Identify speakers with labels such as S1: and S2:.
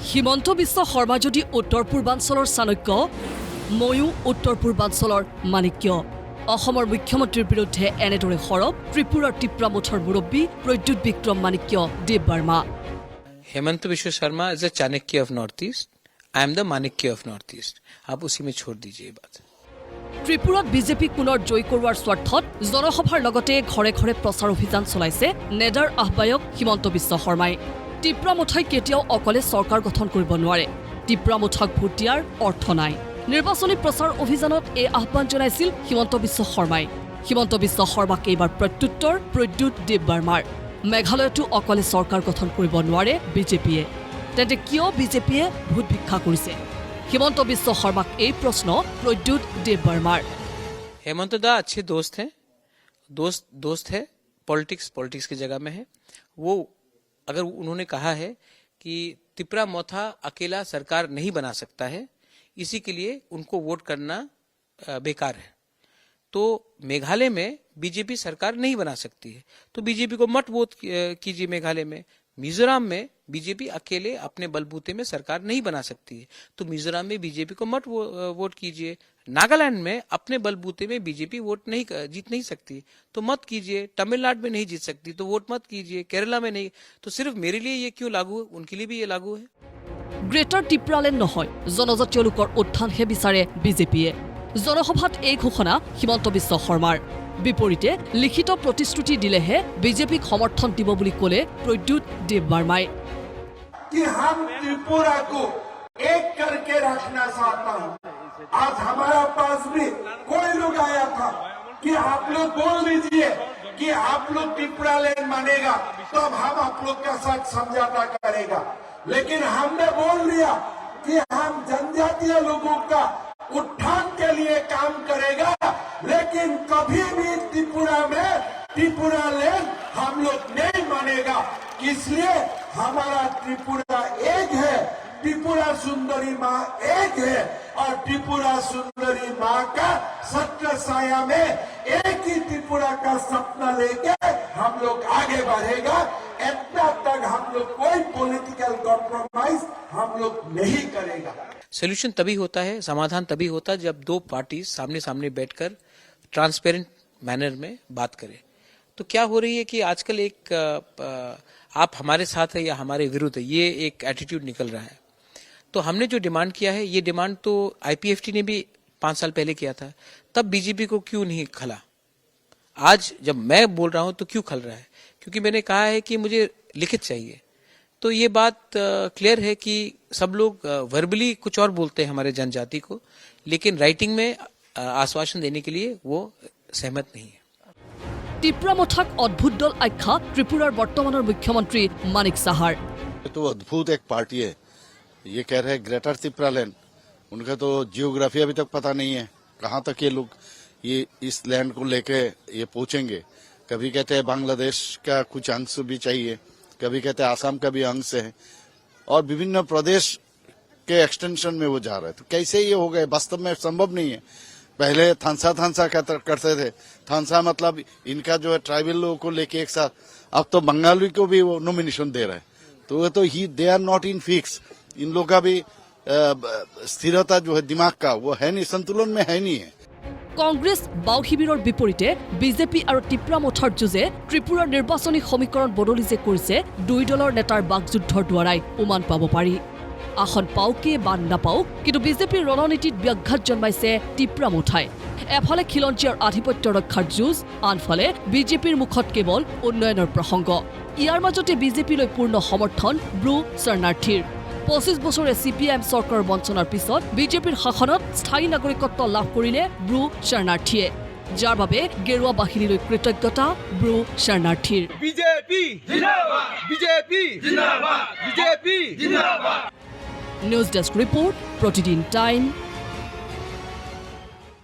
S1: হিমন্ত বিশ্ব শৰ্মা যদি উত্তৰ পূৰ্বাঞ্চলৰ চাণক্য, ময়ো উত্তৰ পূৰ্বাঞ্চলৰ মাণিক্য। অসমৰ মুখ্যমন্ত্ৰীৰ বিৰুদ্ধে এনেদৰে সৰব ত্ৰিপুৰাৰ টিপ্ৰামুঠৰ মুৰব্বী প্ৰদ্যুৎ বিক্ৰম মাণিক্য দেৱ বাৰ্মা।
S2: हेमंत विश्व Sharma is the Chanakya of north east, I am the Manikya of north east. आप उसी में छोड़ दीजिए ये बात।
S1: ত্ৰিপুৰাত বিজেপিক পুনৰ জয় কৰোৱাৰ স্বাৰ্থত জনসভাৰ লগতে ঘৰে ঘৰে প্ৰচাৰ অভিযান চলাইছে নেডাৰ আহ্বায়ক হিমন্ত বিশ্ব শৰ্মাই। টিপ্ৰামুঠাই কেতিয়াও অকলে চৰকাৰ গঠন কৰিব নোৱাৰে। টিপ্ৰামুঠাক ভোট দিয়াৰ অৰ্থ নাই। নিৰ্বাচনী প্ৰচাৰ অভিযানত এই আহ্বান জনাইছিল হিমন্ত বিশ্ব শৰ্মাই। হিমন্ত বিশ্ব শৰ্মাক এইবাৰ প্ৰত্যুত্তৰ প্ৰদ্যুৎ দেৱ বাৰ্মাৰ। মেঘালয়তো অকলে চৰকাৰ গঠন কৰিব নোৱাৰে বিজেপিয়ে, তেন্তে কিয় বিজেপিয়ে ভোট ভিক্ষা কৰিছে? हिमंत बिश्व शर्मा एक प्रश्न प्रद्युत देव बर्मार।
S2: हेमंत दा अच्छे दोस्त हैं, दोस्त है, पॉलिटिक्स की जगह में है। वो अगर उन्होंने कहा है कि तिप्रामोथा अकेला सरकार नहीं बना सकता है, इसी के लिए उनको वोट करना बेकार है, तो मेघालय में बीजेपी सरकार नहीं बना सकती है, तो बीजेपी को मत वोट कीजिए मेघालय में। मिजोरम में बीजेपी अकेले अपने बलबूते में सरकार नहीं बना सकती है, तो मिजोरम में बीजेपी को मत वोट कीजिए। नागालैंड में अपने बलबूते में बीजेपी जीत नहीं सकती, तो मत कीजिए। तमिलनाडु में नहीं जीत सकती, तो वोट मत कीजिए। केरला में नहीं, तो सिर्फ मेरे लिए ये क्यों लागू है, उनके लिए भी ये लागू है।
S1: ग्रेटर टिप्रालैंड নহয়, জনজাতীয় লোকৰ উত্থানহে বিচাৰে বিজেপিয়ে। জনসভাত এই ঘোষণা হিমন্ত বিশ্ব শৰ্মাৰ। বিপৰীতে লিখিত প্ৰতিশ্ৰুতি দিলেহে বিজেপিক সমৰ্থন দিব বুলি ক'লে প্ৰদ্যুৎ দেৱ বাৰ্মাই।
S3: कि हम त्रिपुरा को एक करके रखना चाहता हूँ। आज हमारा पास भी कोई लोग आया था कि आप लोग बोल दीजिए कि आप लोग त्रिपुरा लैंड मानेगा, तब हम आप लोग का साथ समझौता करेगा। लेकिन हमने बोल दिया कि हम जनजातीय लोगों का उत्थान के लिए काम करेगा, लेकिन कभी भी त्रिपुरा में त्रिपुरा लैंड हम लोग नहीं मानेगा। इसलिए हमारा त्रिपुरा एक है, त्रिपुरा सुंदरी माँ एक है, और त्रिपुरा सुंदरी माँ का सत्य साया में एक ही त्रिपुरा का सपना लेके हम लोग आगे बढ़ेगा। इतना तक हम लोग कोई पॉलिटिकल कॉम्प्रोमाइज हम लोग नहीं करेगा।
S2: सोल्यूशन तभी होता है, समाधान तभी होता है, जब दो पार्टी सामने सामने बैठकर ट्रांसपेरेंट मैनर में बात करें। तो क्या हो रही है कि आजकल एक आप हमारे साथ है या हमारे विरुद्ध है, ये एक एटीट्यूड निकल रहा है। तो हमने जो डिमांड किया है, ये डिमांड तो आईपीएफटी ने भी 5 साल पहले किया था, तब बीजेपी को क्यों नहीं खला? आज जब मैं बोल रहा हूं तो क्यों खल रहा है? क्योंकि मैंने कहा है कि मुझे लिखित चाहिए। तो ये बात क्लियर है कि सब लोग वर्बली कुछ और बोलते हैं हमारे जनजाति को, लेकिन राइटिंग में आश्वासन देने के लिए वो सहमत नहीं है।
S1: টিপ্ৰামুঠাক অদ্ভুত দল আখ্যা ত্ৰিপুৰাৰ বৰ্তমানৰ মুখ্যমন্ত্ৰী মানিক সাহাৰ।
S4: तो अद्भुत एक पार्टी है, ये कह रहे हैं ग्रेटर तिप्रालैंड। उनका तो जियोग्राफी अभी तक पता नहीं है, कहाँ तक ये लोग ये इस लैंड को लेके ये पहुंचेंगे। कभी कहते हैं बांग्लादेश का कुछ अंश भी चाहिए, कभी कहते हैं आसाम का भी अंश है, और विभिन्न प्रदेश के एक्सटेंशन में वो जा रहे हैं। तो कैसे ये हो गए? वास्तव में संभव नहीं है। पहले थानसा करते थे, थानसा मतलब इनका जो है ट्राइबल लोगों को लेके एक साथ, अब तो बंगाली को भी वो नॉमिनेशन दे रहे हैं। तो ये तो they are not in fix. इन लोगों का भी स्थिरता जो है दिमाग का वो है नहीं, संतुलन में है नहीं है।
S1: কংগ্ৰেছ বাও শিবিৰৰ বিপৰীতে বিজেপি আৰু টিপ্ৰামুঠাৰ যুঁজে ত্ৰিপুৰাৰ নিৰ্বাচনী সমীকৰণ বদলি যে কৰিছে দুই দলৰ নেতাৰ বাকযুদ্ধৰ দ্বাৰাই উমান পাব পাৰি। আসন পাওকে বা নাপাওক, কিন্তু বিজেপিৰ ৰণনীতিত ব্যাঘাত জন্মাইছে টিপ্ৰামুঠাই। এফালে খিলঞ্জীয়াৰ আধিপত্য ৰক্ষাৰ যুঁজ, আনফালে বিজেপিৰ মুখত কেৱল উন্নয়নৰ প্ৰসংগ। ইয়াৰ মাজতে বিজেপিলৈ পূৰ্ণ সমৰ্থন ব্ৰু শৰণাৰ্থীৰ। 25 বছৰে CPIM চৰকাৰৰ বঞ্চনাৰ পিছত বিজেপিৰ শাসনত স্থায়ী নাগৰিকত্ব লাভ কৰিলে ব্ৰু শৰণাৰ্থীয়ে, যাৰ বাবে গেৰুৱা বাহিনীলৈ কৃতজ্ঞতা ব্ৰু শৰণাৰ্থীৰ।
S5: বিজেপি জিন্দাবাদ, বিজেপি জিন্দাবাদ, বিজেপি জিন্দাবাদ।
S1: নিউজ ডেস্ক ৰিপোৰ্ট, প্ৰতিদিন টাইম।